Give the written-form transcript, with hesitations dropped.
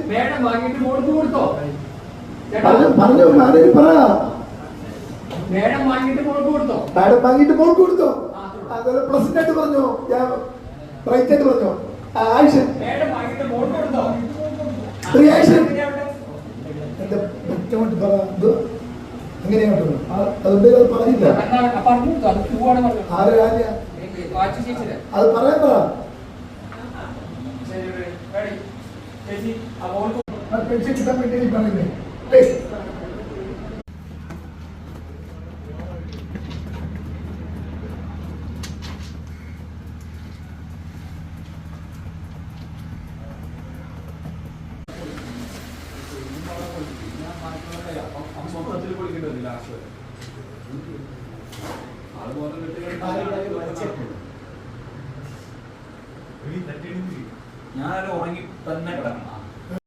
Madam വാങ്ങിയിട്ട് കൊടുത്തോ പറഞ്ഞു മാനേജ് പറ. മേഡം വാങ്ങിയിട്ട് കൊടുത്തോ? മാഡം വാങ്ങിയിട്ട് മോൾക്ക് കൊടുത്തോ? അതുപോലെ പ്രസന്റ് ആയിട്ട് പറഞ്ഞോ, റൈറ്റ് ആയിട്ട് പറഞ്ഞോ. ആക്ഷൻ. മേഡം വാങ്ങിയിട്ട് കൊടുത്തോ? റിയാക്ഷൻ. എന്റെ വ്യക്തമായിട്ട് പറ. എങ്ങനെയാ അതുകൊണ്ട് അത് പറഞ്ഞില്ല. ആര് ആര്യ അത് പറയാൻ പറ. പെൻഷൻ കിട്ടാൻ വേണ്ടി പറയുന്നേ. ഞാനത് ഉറങ്ങി തന്നെ കിടക്കണം.